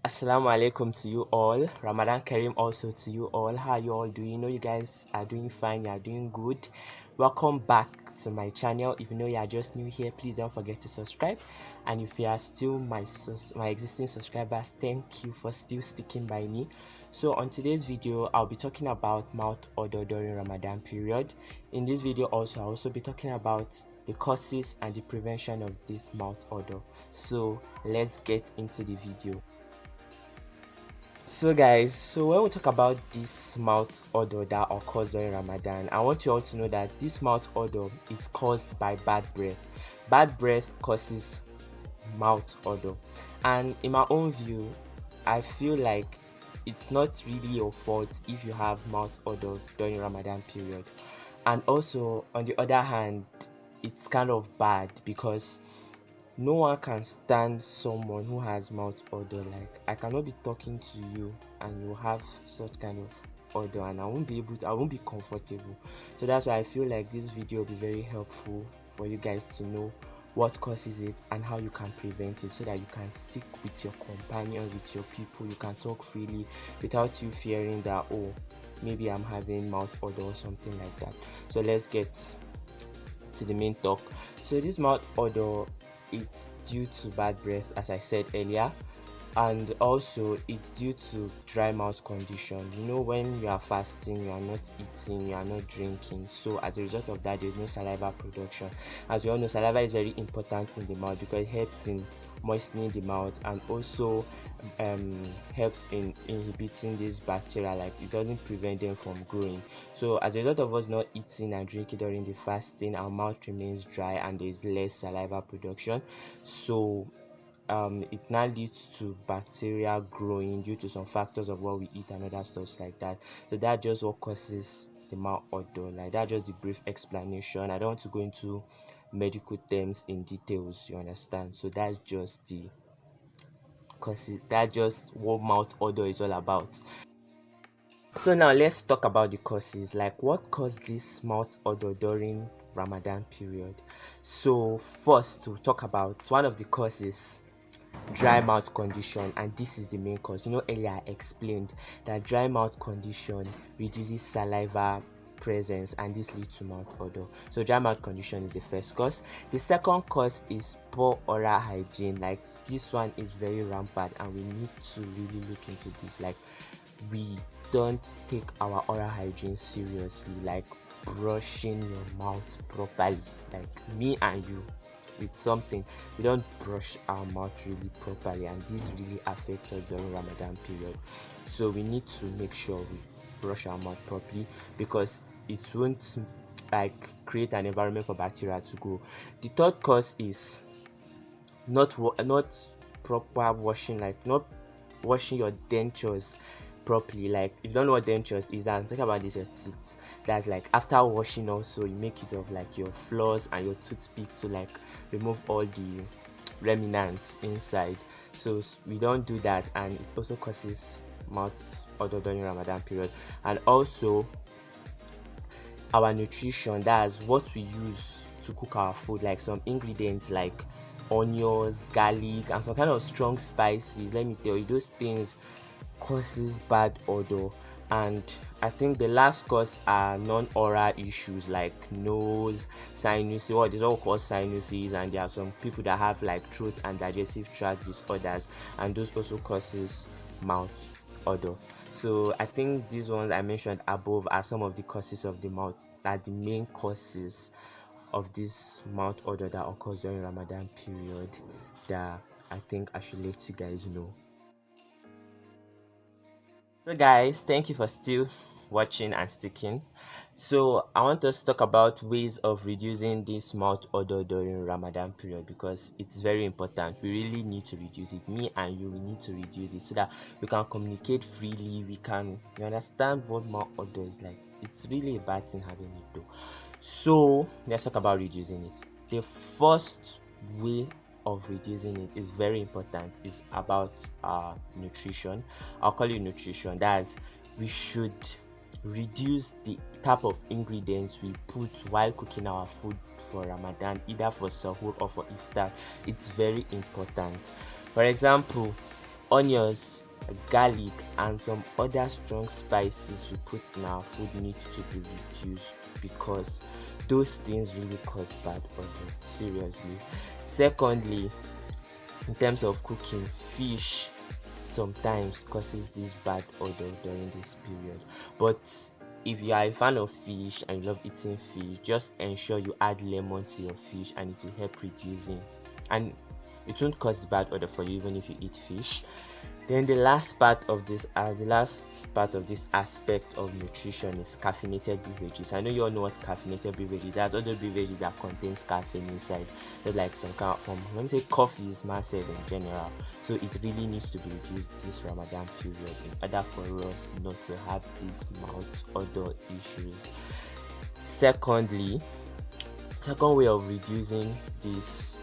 Assalamu alaikum to you all. Ramadan Kareem also to you all. How are you all doing? You guys are doing fine, you are doing good. Welcome back to my channel. If you know you are just new here, please don't forget to subscribe. And if you are still my existing subscribers, thank you for still sticking by me. So on today's video, I'll be talking about mouth odor during Ramadan period. In this video also, I'll also be talking about the causes and the prevention of this mouth odor. So let's get into the video. So guys, when we talk about this mouth odor that occurs during Ramadan, I want you all to know that this mouth odor is caused by bad breath. Bad breath causes mouth odor, and in my own view, I feel like it's not really your fault if you have mouth odor during Ramadan period. And also on the other hand, it's kind of bad because no one can stand someone who has mouth odor. Like, I cannot be talking to you and you have such kind of odor, and I won't be comfortable. So that's why I feel like this video will be very helpful for you guys to know what causes it and how you can prevent it, so that you can stick with your companions, with your people. You can talk freely without you fearing that, oh, maybe I'm having mouth odor or something like that. So let's get to the main talk. So this mouth odor, it's due to bad breath, as I said earlier, and also it's due to dry mouth condition. When you are fasting, you are not eating, you are not drinking, so as a result of that, there's no saliva production. As we all know, saliva is very important in the mouth because it helps in moistening the mouth, and also helps in inhibiting this bacteria. Like, it doesn't prevent them from growing. So as a result of us not eating and drinking during the fasting, our mouth remains dry and there's less saliva production. So it now leads to bacteria growing due to some factors of what we eat and other stuff like that. So that's just what causes the mouth odor. Like, that's just the brief explanation. I don't want to go into medical terms in details, you understand? So that's just what mouth odor is all about. So now let's talk about the causes. Like, what caused this mouth odor during Ramadan period? So first, to talk about one of the causes, dry mouth condition, and this is the main cause. Earlier I explained that dry mouth condition reduces saliva presence, and this leads to mouth odor. So dry mouth condition is the first cause. The second cause is poor oral hygiene. Like, this one is very rampant and we need to really look into this. Like, we don't take our oral hygiene seriously, like brushing your mouth properly. Like, me and you, with something, we don't brush our mouth really properly, and this really affects us during Ramadan period. So we need to make sure we brush our mouth properly, because it won't create an environment for bacteria to grow. The third cause is not proper washing, like not washing your dentures properly. Like, if you don't know what dentures is, I'm talking about this, your teeth. That's like, after washing also, you make use of like your floss and your toothpick to like remove all the remnants inside. So we don't do that, and it also causes mouth odor during Ramadan period. And also our nutrition, that's what we use to cook our food, like some ingredients like onions, garlic, and some kind of strong spices. Let me tell you, those things causes bad odor. And I think the last cause are non-oral issues like nose, sinuses. Well, these all cause sinuses, and there are some people that have like throat and digestive tract disorders, and those also causes mouth odor. So I think these ones I mentioned above are some of the causes of the mouth, are the main causes of this mouth odor that occurs during Ramadan period, that I think I should let you guys know. So guys, thank you for still watching and sticking. So I want us to talk about ways of reducing this mouth odor during Ramadan period, because it's very important. We really need to reduce it. Me and you, we need to reduce it so that we can communicate freely. You understand what mouth odor is like. It's really a bad thing having it though. So let's talk about reducing it. The first way of reducing it is very important. It's about nutrition. I'll call it nutrition. That's, we should reduce the type of ingredients we put while cooking our food for Ramadan, either for sahur or for iftar. It's very important. For example, onions. garlic, and some other strong spices we put in our food need to be reduced, because those things really cause bad odor, seriously. Secondly, in terms of cooking, fish sometimes causes this bad odor during this period. But if you are a fan of fish and you love eating fish, just ensure you add lemon to your fish and it will help reducing, and it won't cause bad odor for you even if you eat fish. Then the last part of this aspect of nutrition is caffeinated beverages. I know you all know what caffeinated beverages. That's other beverages that contains caffeine inside. Just like some kind of from, let me say, coffee is massive in general. So it really needs to be reduced this Ramadan period in order for us not to have these mouth odor issues. Second way of reducing this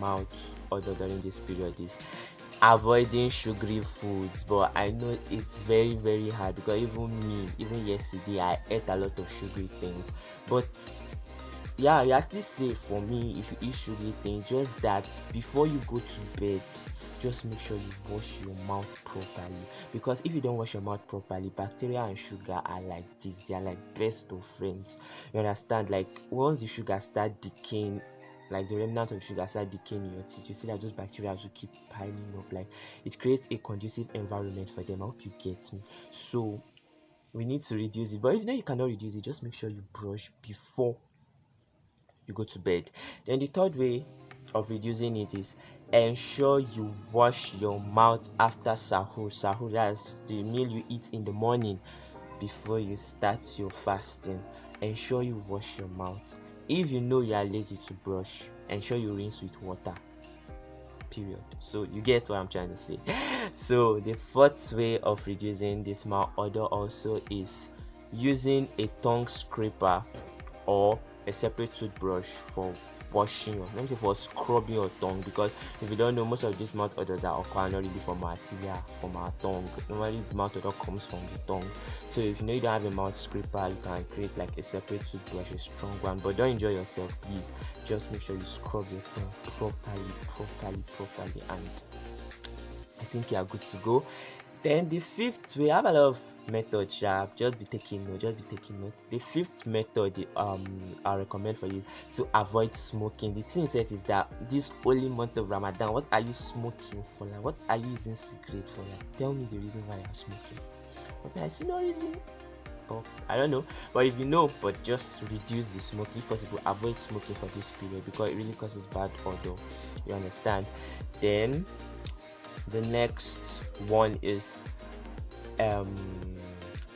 mouth odor during this period is avoiding sugary foods. But I know it's very very hard, because even yesterday I ate a lot of sugary things. But yeah, you are still safe for me if you eat sugary things. Just that before you go to bed, just make sure you wash your mouth properly, because if you don't wash your mouth properly, bacteria and sugar are like this, they are like best of friends. You understand? Like once the sugar start decaying, like the remnant of sugar start decaying in your teeth, you see that those bacteria will keep piling up. Like it creates a conducive environment for them. I hope you get me. So we need to reduce it. But if you know you cannot reduce it, just make sure you brush before you go to bed. Then the third way of reducing it is ensure you wash your mouth after sahur. Sahur, that's the meal you eat in the morning before you start your fasting. Ensure you wash your mouth. If you know you are lazy to brush, ensure you rinse with water, period. So you get what I'm trying to say. So the fourth way of reducing this mouth odor also is using a tongue scraper or a separate toothbrush for washing your, let me say, for scrubbing your tongue. Because if you don't know, most of these mouth odors that occur are not really from our teeth, from our tongue. Normally the mouth odor comes from the tongue. So if you know you don't have a mouth scraper, you can create like a separate toothbrush, a strong one. But don't enjoy yourself, please. Just make sure you scrub your tongue properly, and I think you are good to go. Then the fifth, we have a lot of methods. Just be taking note. The fifth method I recommend for you to avoid smoking. The thing itself is that this holy month of Ramadan, what are you smoking for? Like, what are you using cigarette for? Like, tell me the reason why you're smoking. Okay, I see no reason. Oh, I don't know. But if you know, but just reduce the smoking. If possible, avoid smoking for this period, because it really causes bad odor. You understand? Then the next one is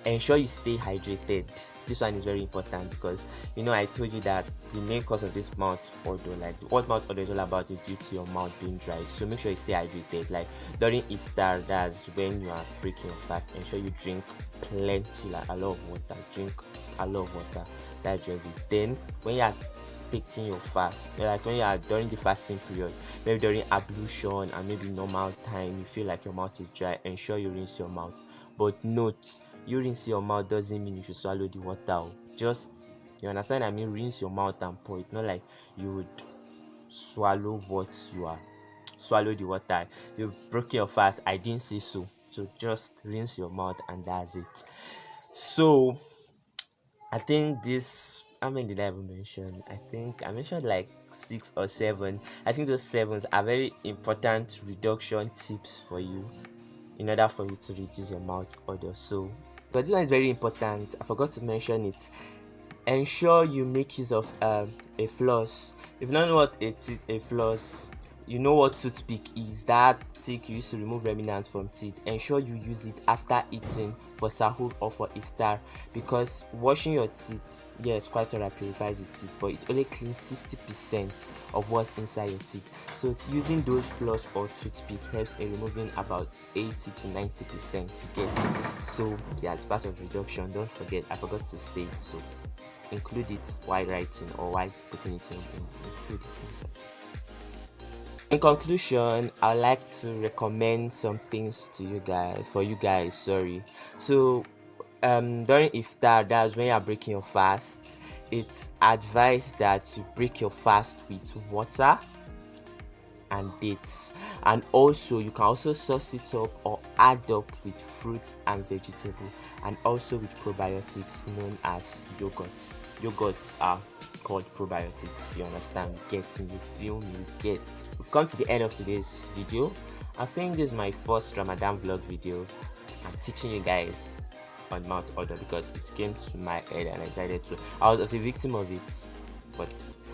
ensure you stay hydrated. This one is very important, because I told you that the main cause of this mouth odor, like what mouth odor is all about, is due to your mouth being dry. So make sure you stay hydrated. Like during iftar, that's when you are breaking your fast, ensure you drink plenty, like a lot of water. Drink a lot of water. That's just it. Then when you are taking your fast, like when you are during the fasting period, maybe during ablution and maybe normal time, you feel like your mouth is dry, ensure you rinse your mouth. But note, you rinse your mouth doesn't mean you should swallow the water. Just, you understand? I mean, rinse your mouth and pour it. Not like you would swallow the water. You've broken your fast. I didn't say so. So just rinse your mouth and that's it. So I think this, how many did I even mention? I think I mentioned like 6 or 7. I think those 7s are very important reduction tips for you in order for you to reduce your mouth odor. So, but this one is very important. I forgot to mention it. Ensure you make use of a floss. If you don't know what a floss, you know what toothpick is. That stick you used to remove remnants from teeth. Ensure you use it after eating for sahur or for iftar, because washing your teeth, yes, quite alright, purifies the teeth, but it only cleans 60% of what's inside your teeth. So using those floss or toothpick helps in removing about 80 to 90% you get. So yeah, it's part of reduction. Don't forget, I forgot to say it. So include it while writing or while putting it in. Include it inside. In conclusion, I'd like to recommend some things to you guys. So during iftar, that's when you're breaking your fast, it's advised that you break your fast with water and dates. And also you can also sauce it up or add up with fruits and vegetable, and also with probiotics known as yogurts. Yogurts are called probiotics, you understand? Get me, you feel me, get. We've come to the end of today's video. I think this is my first Ramadan vlog video. I'm teaching you guys on mouth odor because it came to my head and I decided to. I was a victim of it, but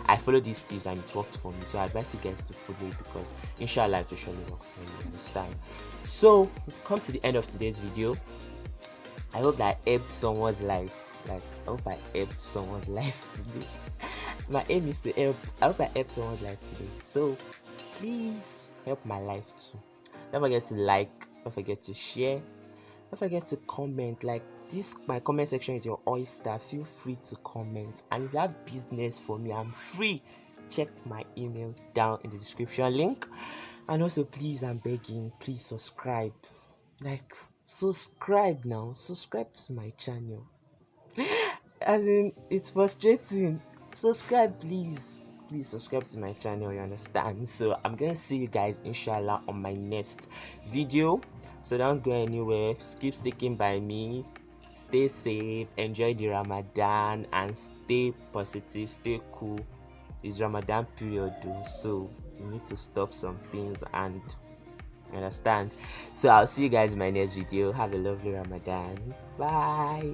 I followed these tips and it worked for me, so I advise you guys to follow it because inshallah it will surely work for you, understand? So we've come to the end of today's video. I hope that I helped someone's life. I hope I helped someone's life today. My aim is to help. I hope I helped someone's life today. So please help my life too. Don't forget to like, don't forget to share, don't forget to comment. Like this, my comment section is your oyster. Feel free to comment, and if you have business for me, I'm free. Check my email down in the description link. And also please, I'm begging, please subscribe. Like subscribe now, subscribe to my channel. As in, it's frustrating. Subscribe, please subscribe to my channel, you understand? So I'm gonna see you guys inshallah on my next video, so don't go anywhere. Keep sticking by me, stay safe, enjoy the Ramadan, and stay positive, stay cool. It's Ramadan period though, so you need to stop some things and understand. So I'll see you guys in my next video. Have a lovely Ramadan. Bye.